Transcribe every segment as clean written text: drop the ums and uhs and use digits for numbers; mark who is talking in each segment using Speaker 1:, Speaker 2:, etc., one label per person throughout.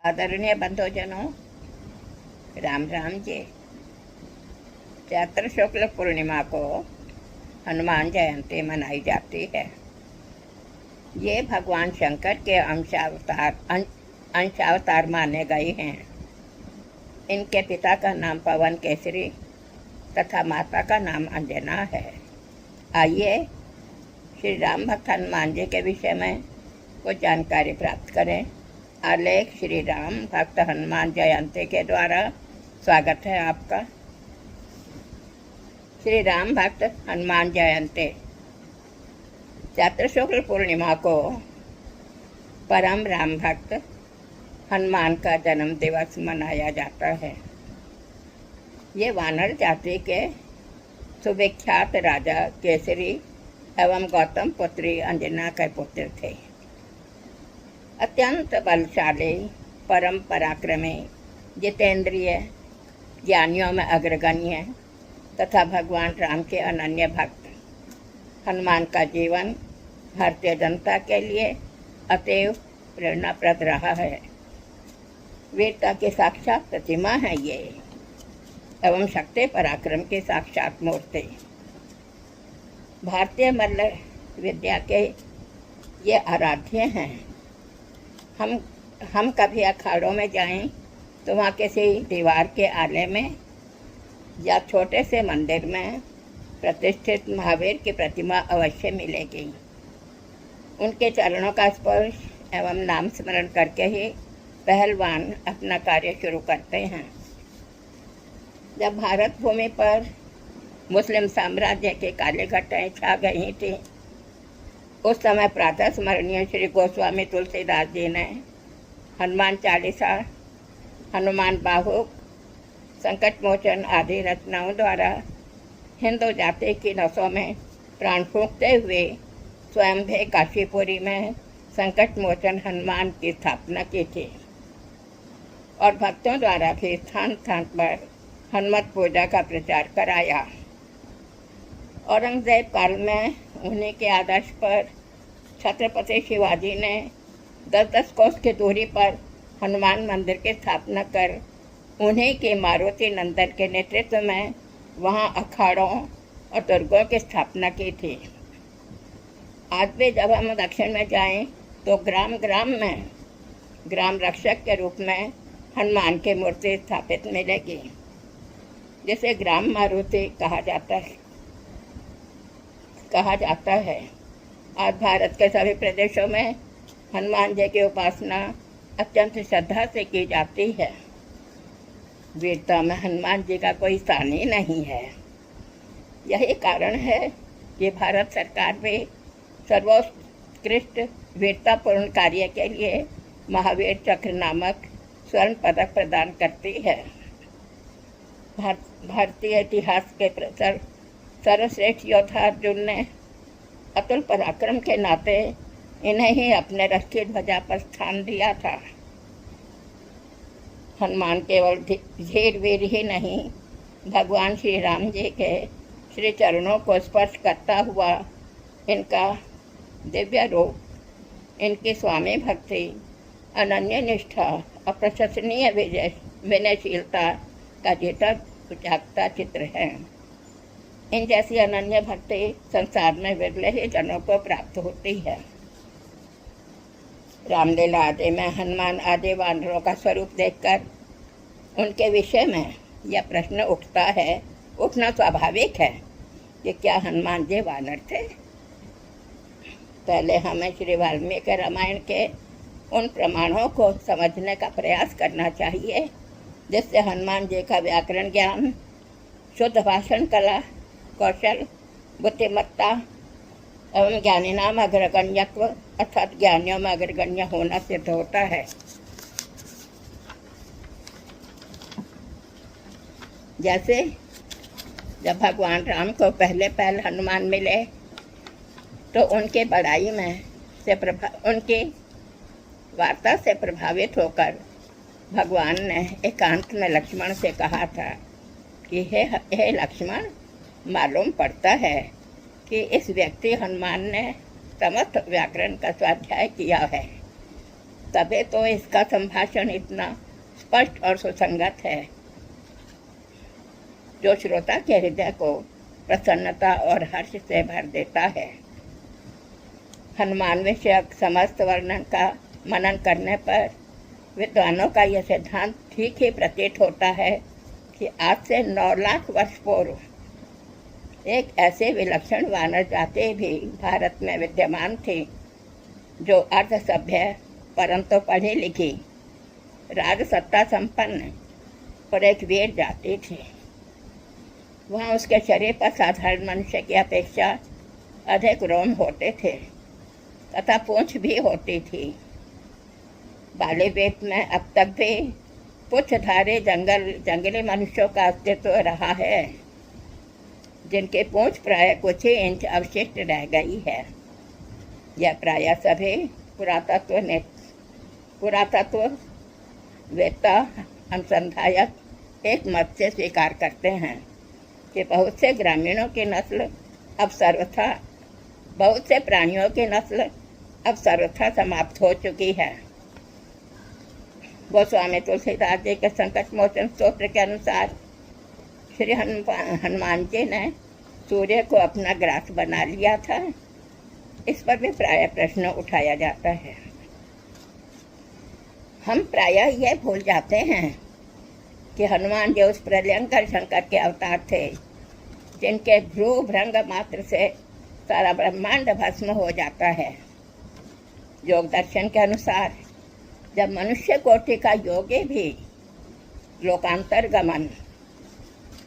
Speaker 1: आदरणीय बंधुजनों, राम राम जी। चैत्र शुक्ल पूर्णिमा को हनुमान जयंती मनाई जाती है। ये भगवान शंकर के अंशावतार माने गए हैं। इनके पिता का नाम पवन केसरी तथा माता का नाम अंजना है। आइए श्री राम भक्त हनुमान जी के विषय में कुछ जानकारी प्राप्त करें। आलेख श्री राम भक्त हनुमान जयंती के द्वारा स्वागत है आपका। श्री राम भक्त हनुमान जयंती चैत्र शुक्ल पूर्णिमा को परम राम भक्त हनुमान का जन्म दिवस मनाया जाता है। ये वानर जाति के सुविख्यात राजा केसरी एवं गौतम पुत्री अंजना के पुत्र थे। अत्यंत बलशाली, परम पराक्रमी, जितेंद्रिय, ज्ञानियों में अग्रगण्य तथा भगवान राम के अनन्य भक्त हनुमान का जीवन भारतीय जनता के लिए अतीव प्रेरणाप्रद रहा है। वीरता की साक्षात प्रतिमा है ये एवं शक्ति पराक्रम की साक्षात मूर्ति। भारतीय मल्ल विद्या के ये आराध्य हैं। हम कभी अखाड़ों में जाएं तो वहाँ किसी दीवार के आले में या छोटे से मंदिर में प्रतिष्ठित महावीर की प्रतिमा अवश्य मिलेगी। उनके चरणों का स्पर्श एवं नाम स्मरण करके ही पहलवान अपना कार्य शुरू करते हैं। जब भारत भूमि पर मुस्लिम साम्राज्य के काले घटाएं छा गई थी, उस समय प्रातः स्मरणीय श्री गोस्वामी तुलसीदास जी ने हनुमान चालीसा, हनुमान बाहुक, संकट मोचन आदि रचनाओं द्वारा हिंदू जाति की नसों में प्राण फूंकते हुए स्वयं भी काशीपुरी में संकट मोचन हनुमान की स्थापना की थी और भक्तों द्वारा भी स्थान स्थान पर हनुमत पूजा का प्रचार कराया। औरंगजेब काल में उन्हीं के आदर्श पर छत्रपति शिवाजी ने 10-10 कोस की दूरी पर हनुमान मंदिर की स्थापना कर उन्हीं के मारुति नंदन के नेतृत्व में वहां अखाड़ों और दुर्गों की स्थापना की थी। आज भी जब हम दक्षिण में जाएं तो ग्राम ग्राम में ग्राम रक्षक के रूप में हनुमान की मूर्ति स्थापित मिलेगी, जिसे ग्राम मारुति कहा जाता है। आज भारत के सभी प्रदेशों में हनुमान जी की उपासना अत्यंत श्रद्धा से की जाती है। वीरता में हनुमान जी का कोई स्थान ही नहीं है। यही कारण है कि भारत सरकार भी सर्वोत्कृष्ट वीरतापूर्ण कार्य के लिए महावीर चक्र नामक स्वर्ण पदक प्रदान करती है। भारतीय इतिहास के सर्वश्रेष्ठ योद्धा अर्जुन ने अतुल पराक्रम के नाते इन्हें ही अपने रथ की ध्वजा पर स्थान दिया था। हनुमान केवल धीर वीर ही नहीं, भगवान श्री राम जी के श्री चरणों को स्पर्श करता हुआ इनका दिव्य रूप, इनकी स्वामी भक्ति, अनन्य निष्ठा, अप्रशंसनीय विनयशीलता का जीता जागता चित्र है। इन जैसी अनन्य भक्ति संसार में विरले ही जनों को प्राप्त होती है। रामलीला आदि में हनुमान आदि वानरों का स्वरूप देखकर उनके विषय में यह प्रश्न उठना स्वाभाविक है कि क्या हनुमान जी वानर थे? पहले हमें श्री वाल्मीकि रामायण के उन प्रमाणों को समझने का प्रयास करना चाहिए जिससे हनुमान जी का व्याकरण ज्ञान, शुद्ध भाषण कला, कौशल, बुद्धिमत्ता एवं ज्ञानी नाम अग्रगण्यत्व अर्थात ज्ञानियों में अग्रगण्य होना सिद्ध होता है। जैसे जब भगवान राम को पहले हनुमान मिले तो उनके बड़ाई में उनकी वार्ता से प्रभावित होकर भगवान ने एकांत में लक्ष्मण से कहा था कि हे लक्ष्मण, मालूम पड़ता है कि इस व्यक्ति हनुमान ने समस्त व्याकरण का स्वाध्याय किया है। तभी तो इसका संभाषण इतना स्पष्ट और सुसंगत है, जो श्रोता के हृदय को प्रसन्नता और हर्ष से भर देता है। हनुमान विषयक समस्त वर्णन का मनन करने पर विद्वानों का यह सिद्धांत ठीक ही प्रतीत होता है कि आज से 9 लाख वर्ष पूर्व एक ऐसे विलक्षण वानर जाति भी भारत में विद्यमान थी, जो अर्ध सभ्य परंतु पढ़ी लिखी, राजसत्ता संपन्न और एक वीर जाति थी। वहाँ उसके शरीर पर साधारण मनुष्य की अपेक्षा अधिक रोम होते थे तथा पूंछ भी होती थी। बालीद्वीप में अब तक भी पूंछधारी जंगली मनुष्यों का अस्तित्व रहा है, जिनकी पूंछ प्राय कुछ ही इंच अवशिष्ट रह गई है। यह प्राय सभी पुरातत्व वेत्ता अनुसंधायक एक मत से स्वीकार करते हैं कि बहुत से प्राणियों की नस्ल अब सर्वथा समाप्त हो चुकी है। गोस्वामी तुलसीदास जी के संकट मोचन स्तोत्र के अनुसार श्री हनुमान जी ने सूर्य को अपना ग्रास बना लिया था। इस पर भी प्राय प्रश्न उठाया जाता है। हम प्राय यह भूल जाते हैं कि हनुमान जी उस प्रलयंकर शंकर के अवतार थे, जिनके भ्रू भृंग मात्र से सारा ब्रह्मांड भस्म हो जाता है। योग दर्शन के अनुसार जब मनुष्य कोटि का योगी भी लोकांतर गमन,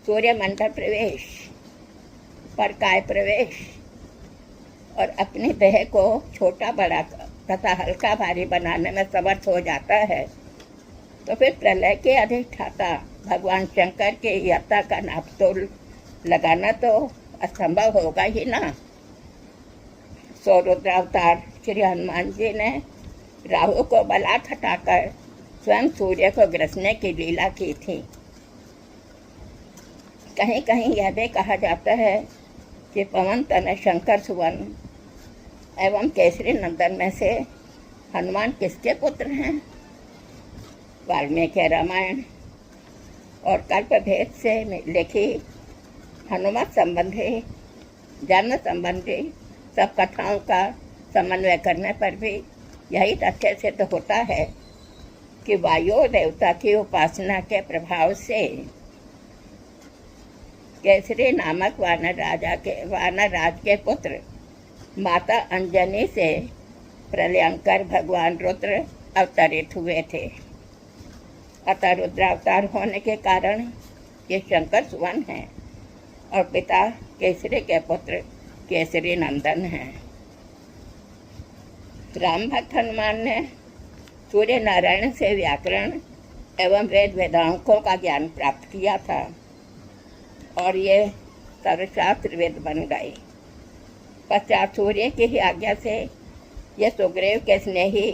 Speaker 1: सूर्य मंडल प्रवेश, परकाय प्रवेश और अपनी देह को छोटा बड़ा तथा हल्का भारी बनाने में समर्थ हो जाता है, तो फिर प्रलय के अधिष्ठाता भगवान शंकर के यत्ता का नापतोल लगाना तो असंभव होगा ही ना। सो रुद्रावतार श्री हनुमान जी ने राहु को बलात् हटाकर स्वयं सूर्य को ग्रसने की लीला की थी। कहीं कहीं यह भी कहा जाता है कि पवन तनय शंकर सुवन एवं केसरी नंदन में से हनुमान किसके पुत्र हैं। वाल्मीकि रामायण और कल्पभेद से लिखी हनुमत संबंधी जन्म संबंधी सब कथाओं का समन्वय करने पर भी यही तथ्य सिद्ध होता है कि वायु देवता की उपासना के प्रभाव से केसरी नामक वानर राज के पुत्र माता अंजनी से प्रलयंकर भगवान रुद्र अवतरित हुए थे। अतः रुद्रावतार होने के कारण ये शंकर सुवन हैं और पिता केसरी के पुत्र केसरी नंदन हैं। राम भक्त हनुमान ने सूर्य नारायण से व्याकरण एवं वेद वेदांकों का ज्ञान प्राप्त किया था और ये सर्वशास्त्र वेद बन गए। पश्चात सूर्य की ही आज्ञा से ये सुग्रीव के स्नेही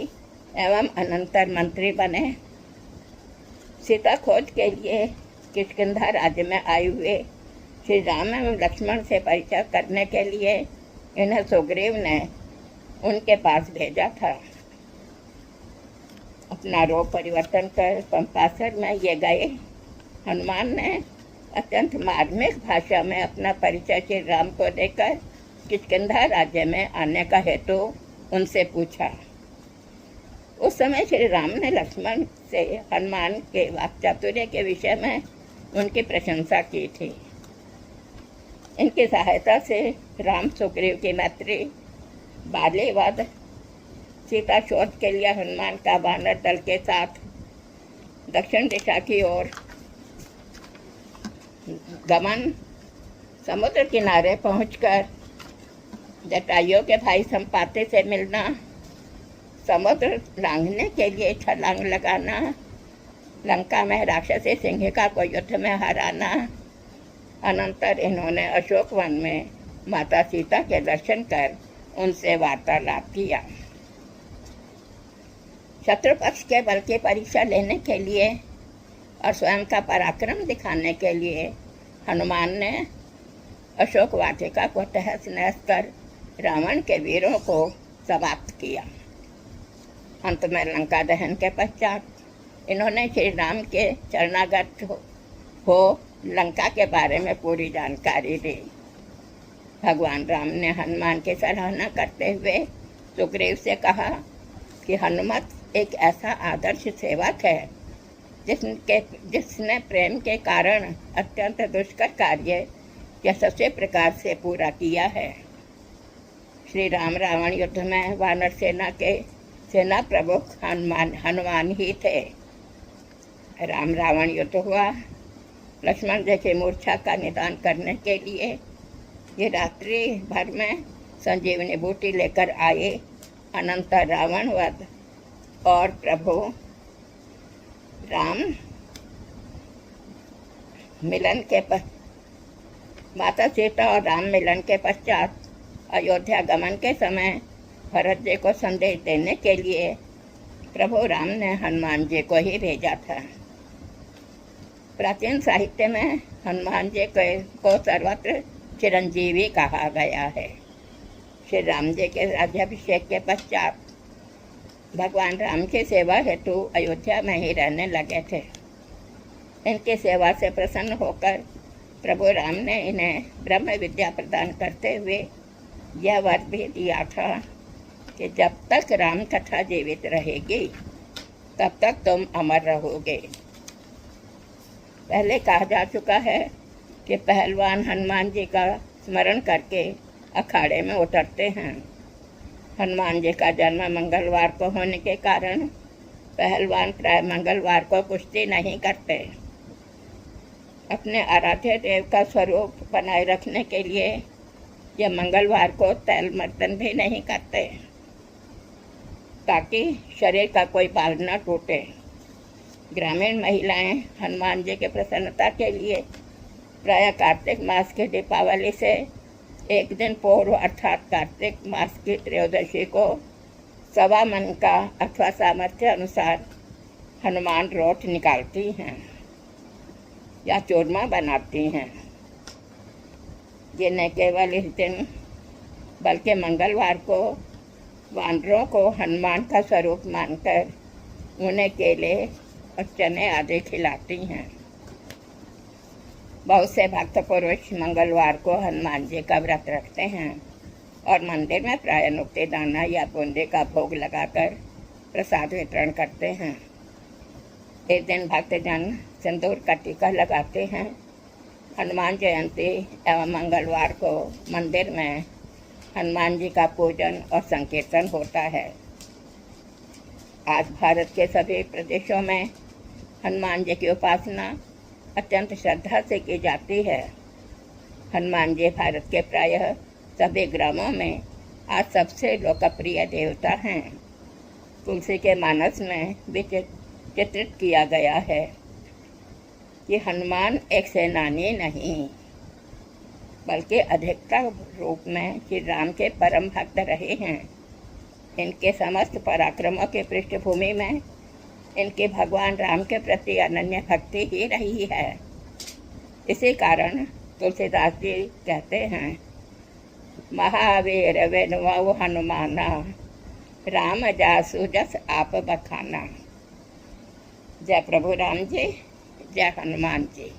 Speaker 1: एवं अनंतर मंत्री बने। सीता खोज के लिए किष्किंधा राज्य में आए हुए श्री राम एवं लक्ष्मण से परिचय करने के लिए इन्हें सुग्रीव ने उनके पास भेजा था। अपना रूप परिवर्तन कर पंपासर में ये गए। हनुमान ने अत्यंत मार्मिक भाषा में अपना परिचय श्री राम को देकर किष्किंधा राज्य में आने का हेतु उनसे पूछा। उस समय श्री राम ने लक्ष्मण से हनुमान के वाक्चातुर्य के विषय में उनकी प्रशंसा की थी। इनकी सहायता से राम सुग्रीव की मैत्री, बाली वध, सीता शोध के लिए हनुमान का वानर दल के साथ दक्षिण दिशा की ओर गमन, समुद्र किनारे पहुंचकर जटायुओं के भाई संपाति से मिलना, समुद्र लांघने के लिए छलांग लगाना, लंका में राक्षसी सिंहिका को युद्ध में हराना। अनंतर इन्होंने अशोक वन में माता सीता के दर्शन कर उनसे वार्तालाप किया। शत्रु पक्ष के बल की परीक्षा लेने के लिए और स्वयं का पराक्रम दिखाने के लिए हनुमान ने अशोक वाटिका को तहस नहस कर रावण के वीरों को समाप्त किया। अंत में लंका दहन के पश्चात इन्होंने श्री राम के शरणागत हो लंका के बारे में पूरी जानकारी दी। भगवान राम ने हनुमान की सराहना करते हुए सुग्रीव से कहा कि हनुमत एक ऐसा आदर्श सेवक है जिसने प्रेम के कारण अत्यंत दुष्कर कार्य यशस्वी प्रकार से पूरा किया है। श्री राम रावण युद्ध में वानर सेना के सेना प्रमुख हनुमान ही थे। राम रावण युद्ध हुआ। लक्ष्मण जी की मूर्छा का निदान करने के लिए ये रात्रि भर में संजीवनी बूटी लेकर आए। अनंतर रावण वध और प्रभु राम मिलन के माता सीता और राम मिलन के पश्चात अयोध्या गमन के समय भरत जी को संदेश देने के लिए प्रभु राम ने हनुमान जी को ही भेजा था। प्राचीन साहित्य में हनुमान जी को सर्वत्र चिरंजीवी कहा गया है। श्री राम जी के राज्याभिषेक के पश्चात भगवान राम की सेवा हेतु अयोध्या में ही रहने लगे थे। इनकी सेवा से प्रसन्न होकर प्रभु राम ने इन्हें ब्रह्म विद्या प्रदान करते हुए यह वर भी दिया था कि जब तक राम कथा जीवित रहेगी तब तक तुम अमर रहोगे। पहले कहा जा चुका है कि पहलवान हनुमान जी का स्मरण करके अखाड़े में उतरते हैं। हनुमान जी का जन्म मंगलवार को होने के कारण पहलवान प्राय मंगलवार को कुश्ती नहीं करते। अपने आराध्य देव का स्वरूप बनाए रखने के लिए यह मंगलवार को तैल मर्दन भी नहीं करते ताकि शरीर का कोई बाल न टूटे। ग्रामीण महिलाएं हनुमान जी के प्रसन्नता के लिए प्रायः कार्तिक मास के दीपावली से एक दिन पूर्व अर्थात कार्तिक मास की त्रयोदशी को सवा मन का अथवा सामर्थ्य अनुसार हनुमान रोट निकालती हैं या चूरमा बनाती हैं। ये न केवल इस दिन बल्कि मंगलवार को वानरों को हनुमान का स्वरूप मानकर उन्हें केले और चने आदि खिलाती हैं। बहुत से भक्त पुरुष मंगलवार को हनुमान जी का व्रत रखते हैं और मंदिर में प्रायः नुक्ते दाना या बूंदे का भोग लगाकर प्रसाद वितरण करते हैं। इस दिन भक्तजन सिंदूर का टीका लगाते हैं। हनुमान जयंती एवं मंगलवार को मंदिर में हनुमान जी का पूजन और संकीर्तन होता है। आज भारत के सभी प्रदेशों में हनुमान जी की उपासना अत्यंत श्रद्धा से की जाती है। हनुमान जी भारत के प्रायः सभी ग्रामों में आज सबसे लोकप्रिय देवता हैं। तुलसी के मानस में भी चित्रित किया गया है कि हनुमान एक सेनानी नहीं बल्कि अधिकतर रूप में श्री राम के परम भक्त रहे हैं। इनके समस्त पराक्रमों के पृष्ठभूमि में इनकी भगवान राम के प्रति अनन्य भक्ति ही रही है। इसी कारण तुलसीदास जी कहते हैं, महावीर वेणुवऊ हनुमाना, राम जासु जस आप बखाना। जय प्रभु राम जी, जय हनुमान जी।